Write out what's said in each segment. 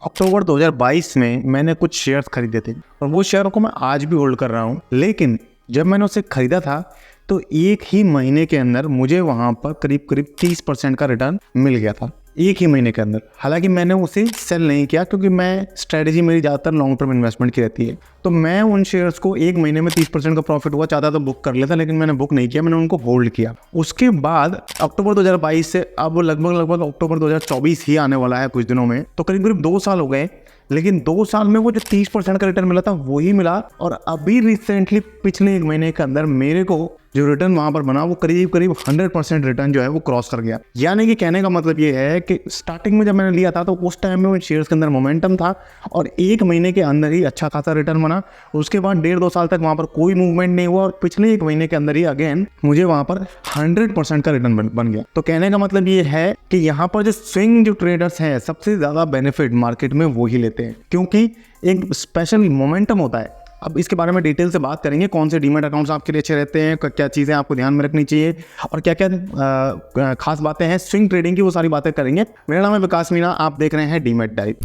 अक्टूबर 2022 में मैंने कुछ शेयर्स खरीदे थे और वो शेयरों को मैं आज भी होल्ड कर रहा हूँ। लेकिन जब मैंने उसे खरीदा था तो एक ही महीने के अंदर मुझे वहाँ पर करीब करीब 30% का रिटर्न मिल गया था, एक ही महीने के अंदर। हालांकि मैंने उसे सेल नहीं किया क्योंकि मैं स्ट्रेटजी मेरी ज़्यादातर लॉन्ग टर्म इन्वेस्टमेंट की रहती है। तो मैं उन शेयर्स को एक महीने में 30% का प्रॉफिट हुआ चाहता तो बुक कर लेता, लेकिन मैंने बुक नहीं किया, मैंने उनको होल्ड किया। उसके बाद अक्टूबर 2022 से अब लगभग अक्टूबर 2024 ही आने वाला है कुछ दिनों में, तो करीब करीब 2 साल हो गए। लेकिन 2 साल में वो जो 30% का रिटर्न मिला था वही मिला। और अभी रिसेंटली पिछले एक महीने के अंदर मेरे को जो रिटर्न वहां पर बना वो करीब करीब 100% रिटर्न जो है वो क्रॉस कर गया। यानी कि कहने का मतलब ये है कि स्टार्टिंग में जब मैंने लिया था तो उस टाइम में उन शेयर्स के अंदर मोमेंटम था और एक महीने के अंदर ही अच्छा खासा रिटर्न बना। उसके बाद 1.5-2 साल तक वहां पर कोई मूवमेंट नहीं हुआ और पिछले एक महीने के अंदर ही अगेन मुझे वहां पर 100% का रिटर्न बन गया। तो कहने का मतलब ये है कि यहाँ पर जो स्विंग जो ट्रेडर्स हैं सबसे ज्यादा बेनिफिट मार्केट में वो ही लेते हैं, क्योंकि एक स्पेशल मोमेंटम होता है। अब इसके बारे में डिटेल से बात करेंगे, कौन से डीमैट अकाउंट्स आपके लिए अच्छे रहते हैं, क्या चीज़ें आपको ध्यान में रखनी चाहिए और क्या क्या खास बातें हैं स्विंग ट्रेडिंग की, वो सारी बातें करेंगे। मेरा नाम है विकास मीणा, आप देख रहे हैं डीमैट डाइव।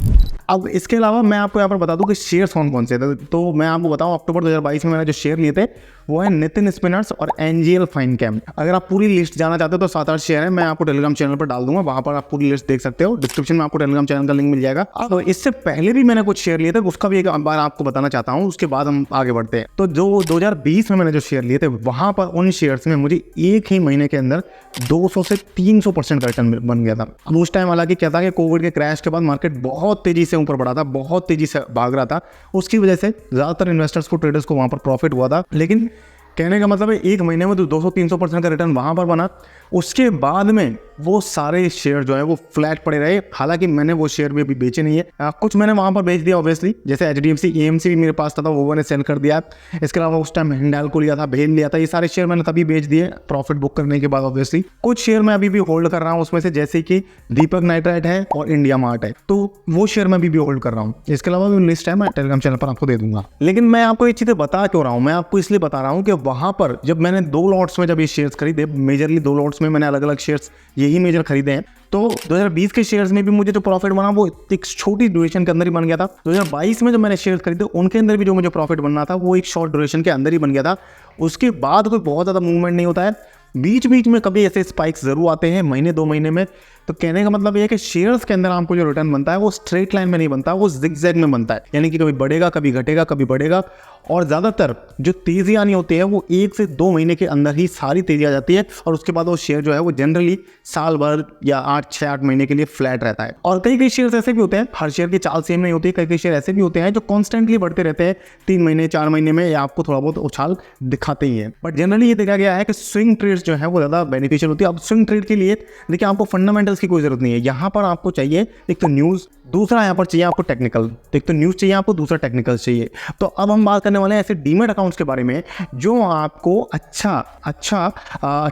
अब इसके अलावा मैं आपको यहाँ पर बता दूं कि शेयर्स कौन से थे। तो मैं आपको बताऊं अक्टूबर 2022 में मैंने जो शेयर लिए थे वो है नितिन स्पिनर्स और एनजीएल फाइनकेम। अगर आप पूरी लिस्ट जानना चाहते हो तो 7-8 शेयर है, मैं आपको टेलीग्राम चैनल पर डाल दूंगा, वहां पर आप पूरी लिस्ट देख सकते हो। डिस्क्रिप्शन में आपको टेलीग्राम चैनल का लिंक मिल जाएगा। अब इससे पहले भी मैंने कुछ शेयर लिए थे, उसका भी एक बार आपको बताना चाहता हूँ, उसके बाद हम आगे बढ़ते हैं। तो जो 2020 में मैंने जो शेयर लिए थे वहां पर उन शेयर्स में मुझे एक ही महीने के अंदर 200 से 300% का रिटर्न बन गया था। अब उस टाइम हालांकि क्या था कि कोविड के क्रैश के बाद मार्केट बहुत तेजी से ऊपर बढ़ा था, बहुत तेजी से भाग रहा था। उसकी वजह से ज्यादातर इन्वेस्टर्स को, ट्रेडर्स को वहां पर प्रॉफिट हुआ था। लेकिन कहने का मतलब है एक महीने में तो 200-300% का रिटर्न वहां पर बना। उसके बाद में वो सारे शेयर जो है वो फ्लैट पड़े रहे। हालांकि मैंने वो शेयर भी अभी बेचे नहीं है, कुछ मैंने वहां पर बेच दिया ऑब्वियसली, जैसे एचडीएफसी एएमसी भी मेरे पास था तो वो मैंने सेल कर दिया। इसके अलावा उस टाइम हिंडाल्को लिया था, भेल लिया था, ये सारे शेयर मैंने तभी बेच दिए प्रॉफिट बुक करने के बाद। ऑब्वियसली कुछ शेयर मैं अभी भी होल्ड कर रहा हूँ, उसमें से जैसे कि दीपक नाइट्राइट है और इंडिया मार्ट है, तो वो शेयर मैं अभी भी होल्ड कर रहा हूँ। इसके अलावा भी लिस्ट है, मैं टेलीग्राम चैनल पर आपको दे दूंगा। लेकिन मैं आपको ये चीजें बता क्यों रहा हूँ, मैं आपको इसलिए बता रहा हूँ कि वहां पर जब मैंने 2 लॉट्स में जब ये शेयर्स खरीदे, मेजरली 2 लॉट्स में मैंने अलग अलग शेयर्स यही मेजर खरीदे हैं, तो 2020 के शेयर्स में भी मुझे जो प्रॉफिट बना वो एक छोटी ड्यूरेशन के अंदर ही बन गया था। 2022 में जो मैंने शेयर्स खरीदे उनके अंदर भी जो मुझे प्रॉफिट बनना था वो एक शॉर्ट ड्यूरेशन के अंदर ही बन गया था। उसके बाद कोई बहुत ज़्यादा मूवमेंट नहीं होता है, बीच बीच में कभी ऐसे स्पाइक्स जरूर आते हैं महीने 2 महीने में। तो कहने का मतलब ये है कि शेयर्स के अंदर आपको जो रिटर्न बनता है वो स्ट्रेट लाइन में नहीं बनता, वो जिगजैग में बनता है, यानी कि कभी बढ़ेगा कभी घटेगा कभी बढ़ेगा। और ज़्यादातर जो तेज़ी आनी होती है वो 1 से 2 महीने के अंदर ही सारी तेज़ी आ जाती है और उसके बाद वो शेयर जो है वो जनरली साल भर या 6-8 महीने के लिए फ्लैट रहता है। और कई शेयर्स ऐसे भी होते हैं, हर शेयर की चाल सेम नहीं होती है, कई शेयर ऐसे भी होते हैं जो कॉन्स्टेंटली बढ़ते रहते हैं, 3 महीने 4 महीने में या आपको थोड़ा बहुत उछाल दिखाते ही है। बट जनरली ये देखा गया है कि स्विंग ट्रेड्स जो है वो ज़्यादा बेनिफिशियल होती है। अब स्विंग ट्रेड के लिए देखिए आपको फंडामेंटल्स की कोई जरूरत नहीं है, यहाँ पर आपको चाहिए एक तो न्यूज़, दूसरा यहाँ पर चाहिए आपको टेक्निकल। तो एक तो न्यूज़ चाहिए आपको, दूसरा टेक्निकल चाहिए। तो अब हम बात करने वाले हैं ऐसे डीमैट अकाउंट्स के बारे में जो आपको अच्छा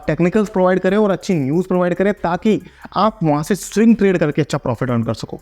टेक्निकल्स प्रोवाइड करे और अच्छी न्यूज़ प्रोवाइड करे, ताकि आप वहाँ से स्विंग ट्रेड करके अच्छा प्रॉफिट अर्न कर सको।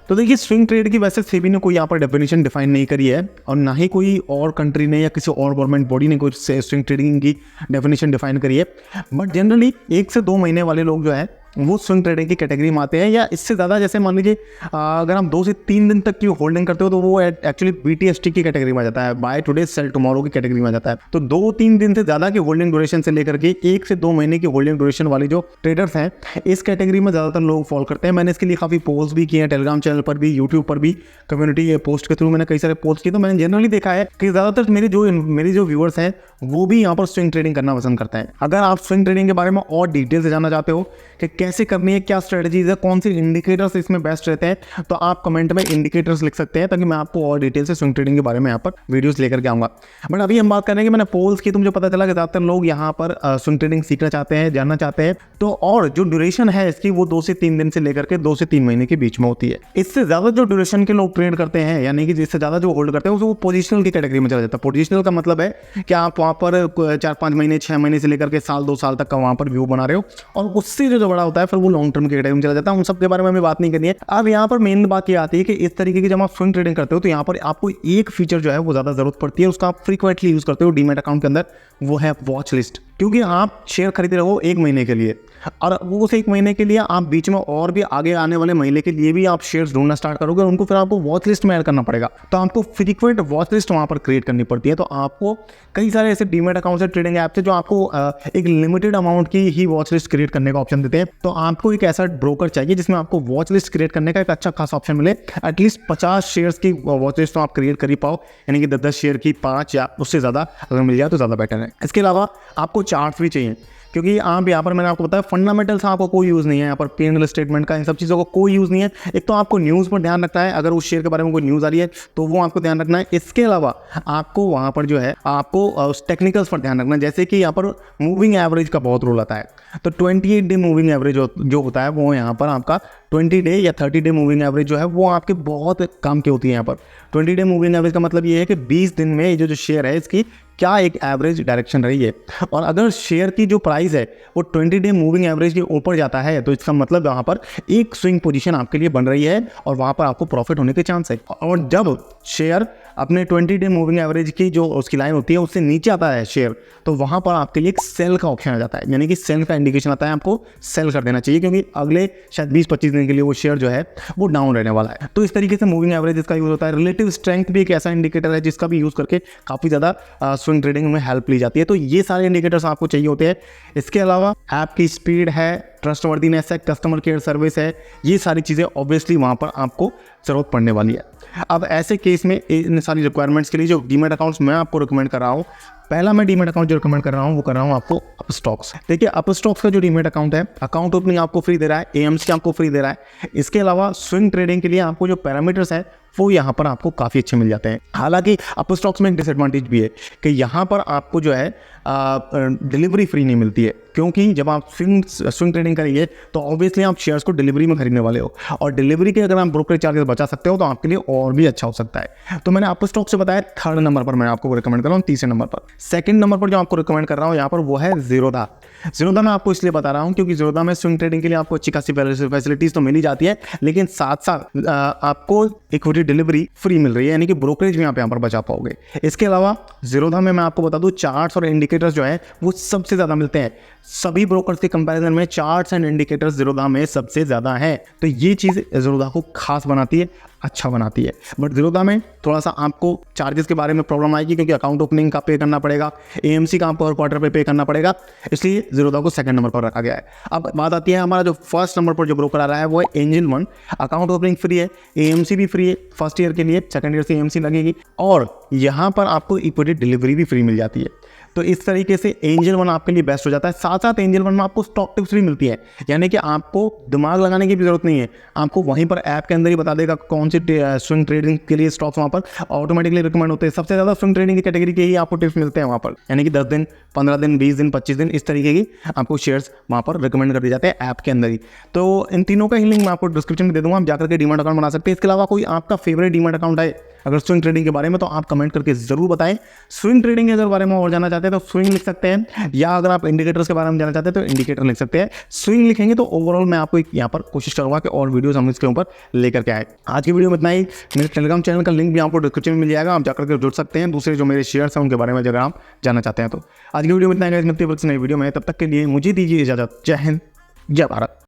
तो देखिए स्विंग ट्रेड की वैसे सेबी ने कोई यहाँ पर डेफिनेशन डिफाइन नहीं करी है और ना ही कोई और कंट्री ने या किसी और गवर्नमेंट बॉडी ने कोई स्विंग ट्रेडिंग की डेफिनेशन डिफाइन करी है। बट जनरली 1 से 2 महीने वाले लोग जो है वो स्विंग ट्रेडिंग की कैटेगरी में आते हैं, या इससे ज़्यादा जैसे मान लीजिए अगर हम 2 से 3 दिन तक की होल्डिंग करते हो तो वो एक्चुअली BTST की कैटेगरी में आ जाता है, बाय टुडे सेल टुमारो की कैटेगरी में आ जाता है। तो 2-3 दिन से ज़्यादा की होल्डिंग ड्यूरेशन से लेकर के 1 से 2 महीने की होल्डिंग ड्यूरेशन वाली जो ट्रेडर्स हैं इस कैटेगरी में ज़्यादातर लोग फॉलो करते हैं। मैंने इसके लिए काफ़ी पोस्ट भी किए हैं, टेलीग्राम चैनल पर भी, यूट्यूब पर भी, कम्युनिटी पोस्ट के थ्रू मैंने कई सारे पोस्ट किए। तो मैंने जनरली देखा है कि ज़्यादातर मेरी जो व्यूअर्स हैं वो भी यहाँ पर स्विंग ट्रेडिंग करना पसंद करते हैं। अगर आप स्विंग ट्रेडिंग के बारे में और डिटेल से जानना चाहते हो कि कैसे करनी है, क्या स्ट्रेटजीज है, कौन से इंडिकेटर्स इसमें बेस्ट रहते हैं, तो आप कमेंट में इंडिकेटर्स लिख सकते हैं ताकि मैं आपको और डिटेल से स्विंग ट्रेडिंग के बारे में यहाँ पर वीडियोस लेकर के आऊँगा। बट अभी हम बात करें कि मैंने पोल्स की तो मुझे पता चला कि ज़्यादातर लोग यहाँ पर स्विंग ट्रेडिंग सीखना चाहते हैं, जानना चाहते हैं। तो और जो ड्यूरेशन है इसकी वो 2 से 3 दिन से लेकर के 2 से 3 महीने के बीच में होती है। इससे ज़्यादा जो ड्यूरेशन के लोग ट्रेड करते हैं, यानी कि जिससे ज़्यादा जो होल्ड करते हैं वो पोजिशनल की कैटेगरी में चला जाता है। पोजिशनल का मतलब है कि आप वहाँ पर 4-5 महीने 6 महीने से लेकर के साल 2 साल तक का वहाँ पर व्यू बना रहे हो, और उससे जो बड़ा होता है फिर वो लॉन्ग टर्म की कैटेगरी में चला जाता है। उन सब के बारे में हमें बात नहीं करनी है। अब यहाँ पर मेन बात ये आती है कि इस तरीके की जब आप स्विंग ट्रेडिंग करते हो तो यहाँ पर आपको एक फीचर जो है वो ज़्यादा जरूरत पड़ती है, उसका आप फ्रीक्वेंटली यूज़ करते हो डीमैट अकाउंट के अंदर, वो है वॉच लिस्ट। क्योंकि आप शेयर खरीद रहे हो 1 महीने के लिए, और वो उस 1 महीने के लिए आप बीच में और भी आगे आने वाले महीने के लिए भी आप शेयर्स ढूंढना स्टार्ट करोगे, और उनको फिर आपको वॉच लिस्ट में ऐड करना पड़ेगा। तो आपको फ्रीक्वेंट वॉच लिस्ट वहाँ पर क्रिएट करनी पड़ती है। तो आपको कई सारे ऐसे डीमेट अकाउंट से, ट्रेडिंग ऐप से, जो आपको एक लिमिटेड अमाउंट की ही वॉच लिस्ट क्रिएट करने का ऑप्शन देते हैं। तो आपको एक ऐसा ब्रोकर चाहिए जिसमें आपको वॉच लिस्ट क्रिएट करने का एक अच्छा खासा ऑप्शन मिले। एटलीस्ट 50 शेयर्स की वॉच लिस्ट तो आप क्रिएट कर ही पाओ, यानी कि 10-10 शेयर की 5 या उससे ज़्यादा अगर मिल जाए तो ज़्यादा बेटर है। इसके अलावा आपको चार्ट्स भी चाहिए, क्योंकि आप यहाँ पर, मैंने आपको बताया, फंडामेंटल्स आपको कोई यूज़ नहीं है यहाँ पर, P&L स्टेटमेंट का, इन सब चीज़ों का कोई यूज़ नहीं है। एक तो आपको न्यूज़ पर ध्यान रखना है, अगर उस शेयर के बारे में कोई न्यूज़ आ रही है तो वो आपको ध्यान रखना है। इसके अलावा आपको वहाँ पर जो है आपको उस टेक्निकल्स पर ध्यान रखना है, जैसे कि यहाँ पर मूविंग एवरेज का बहुत रोल आता है। तो 28 डे मूविंग एवरेज जो होता है वो यहाँ पर आपका 20 डे या 30 डे मूविंग एवरेज जो है वो आपके बहुत काम की होती है। यहाँ पर 20 डे मूविंग एवरेज का मतलब ये है कि 20 दिन में जो शेयर है इसकी क्या एक एवरेज डायरेक्शन रही है, और अगर शेयर की जो प्राइस है वो 20 डे मूविंग एवरेज के ऊपर जाता है तो इसका मतलब वहाँ पर एक स्विंग पोजीशन आपके लिए बन रही है और वहाँ पर आपको प्रॉफिट होने के चांस है। और जब शेयर अपने 20 डे मूविंग एवरेज की जो उसकी लाइन होती है उससे नीचे आता है शेयर, तो वहाँ पर आपके लिए एक सेल का ऑप्शन आ जाता है, यानी कि सेल का इंडिकेशन आता है, आपको सेल कर देना चाहिए, क्योंकि अगले शायद 20-25 दिन के लिए वो शेयर जो है वो डाउन रहने वाला है। तो इस तरीके से मूविंग एवरेज इसका यूज़ होता है। रिलेटिव स्ट्रेंथ भी एक ऐसा इंडिकेटर है जिसका भी यूज़ करके काफ़ी ज़्यादा स्विंग ट्रेडिंग में हेल्प ली जाती है। तो ये सारे इंडिकेटर्स आपको चाहिए होते हैं। इसके अलावा ऐप की स्पीड है, ट्रस्टवर्दीनेस है, कस्टमर केयर सर्विस है, ये सारी चीज़ें ऑब्वियसली वहाँ पर आपको ज़रूरत पड़ने वाली है। अब ऐसे केस में इन सारी रिक्वायरमेंट्स के लिए जो डीमैट अकाउंट्स मैं आपको रिकमेंड कर रहा हूँ, पहला मैं डीमैट अकाउंट जो रिकमेंड कर रहा हूँ वो कर रहा हूँ आपको अपस्टॉक्स। देखिए अपस्टॉक्स का जो डीमैट अकाउंट है, अकाउंट ओपनिंग आपको फ्री दे रहा है, एएमसी आपको फ्री दे रहा है। इसके अलावा स्विंग ट्रेडिंग के लिए आपको जो पैरामीटर्स है वो यहाँ पर आपको काफ़ी अच्छे मिल जाते हैं। हालांकि अपस्टॉक्स में एक डिसएडवांटेज भी है कि यहाँ पर आपको जो है डिलीवरी फ्री नहीं मिलती है, क्योंकि जब आप स्विंग ट्रेडिंग करेंगे तो ऑब्वियसली आप शेयर्स को डिलीवरी में खरीदने वाले हो, और डिलीवरी के अगर आप ब्रोकरेज चार्जेस बचा सकते हो तो आपके लिए और भी अच्छा हो सकता है। तो मैंने अपस्टॉक्स से बताया, 3rd नंबर पर मैं आपको रिकमेंड कर रहा हूँ। 3रे नंबर पर, 2nd नंबर पर जो आपको रिकमेंड कर रहा हूँ यहाँ पर वो है ज़ीरोधा। ज़ीरोधा मैं आपको इसलिए बता रहा हूँ क्योंकि ज़ीरोधा में स्विंग ट्रेडिंग के लिए आपको अच्छी खासी फैसिलिटीज़ तो मिल ही जाती है, लेकिन साथ साथ आपको इक्विटी डिलीवरी फ्री मिल रही है, यानी कि ब्रोकरेज भी आप यहाँ पर बचा पाओगे। इसके अलावा ज़ीरोधा में मैं आपको बता दूँ, चार्ट्स और इंडिकेटर्स जो है वो सबसे ज़्यादा मिलते हैं। सभी ब्रोकर्स के कंपैरिजन में चार्ट्स एंड इंडिकेटर्स ज़ीरोधा में सबसे ज़्यादा है। तो ये चीज़ ज़ीरोधा को खास बनाती है, अच्छा बनाती है। बट ज़ीरोधा में थोड़ा सा आपको चार्जेस के बारे में प्रॉब्लम आएगी, क्योंकि अकाउंट ओपनिंग का पे करना पड़ेगा, एएमसी का आपको हर क्वार्टर पे करना पड़ेगा, इसलिए ज़ीरोधा को 2nd नंबर पर रखा गया है। अब बात आती है हमारा जो 1st नंबर पर जो ब्रोकर आ रहा है वो है angel one. Account opening free है, एएमसी भी फ्री है, 1st ईयर के लिए, 2nd ईयर से एएमसी लगेगी, और यहाँ पर आपको इक्विटी डिलीवरी भी फ्री मिल जाती है। तो इस तरीके से एंजल वन आपके लिए बेस्ट हो जाता है। साथ साथ एंजल वन में आपको स्टॉक टिप्स भी मिलती है, यानी कि आपको दिमाग लगाने की भी जरूरत नहीं है, आपको वहीं पर ऐप के अंदर ही बता देगा कौन सी स्विंग ट्रेडिंग के लिए स्टॉक्स वहाँ पर ऑटोमेटिकली रिकमेंड होते हैं। सबसे ज़्यादा स्विंग ट्रेडिंग की कैटेगरी के ही आपको टिप्स मिलते हैं वहाँ पर, यानी कि 10 दिन, 15 दिन, 20 दिन, 25 दिन, इस तरीके की आपको शेयर्स वहाँ पर रिकमेंड कर दिए जाते हैं ऐप के अंदर ही। तो इन तीनों का ही लिंक मैं आपको डिस्क्रिप्शन में दे दूँगा, आप जाकर के डीमैट अकाउंट बना सकते हैं। इसके अलावा कोई आपका फेवरेट डीमैट अकाउंट है अगर स्विंग ट्रेडिंग के बारे में, तो आप कमेंट करके जरूर बताएं। स्विंग ट्रेडिंग के अगर बारे में और जानना चाहते हैं तो स्विंग लिख सकते हैं, या अगर आप इंडिकेटर्स के बारे में जानना चाहते हैं तो इंडिकेटर लिख सकते हैं। स्विंग लिखेंगे तो ओवरऑल मैं आपको यहाँ पर कोशिश करूँगा कि और वीडियोस हम इसके ऊपर लेकर के आए। आज की वीडियो में इतना ही। मेरे टेलीग्राम चैनल का लिंक भी आपको डिस्क्रिप्शन में मिल जाएगा, आप जाकर के जुड़ सकते हैं। दूसरे जो मेरे शेयर्स हैं उनके बारे में अगर आप जानना चाहते हैं तो। आज की वीडियो में इतना ही, मिलते हैं नई वीडियो में, तब तक के लिए मुझे दीजिए इजाजत। जय हिंद, जय भारत।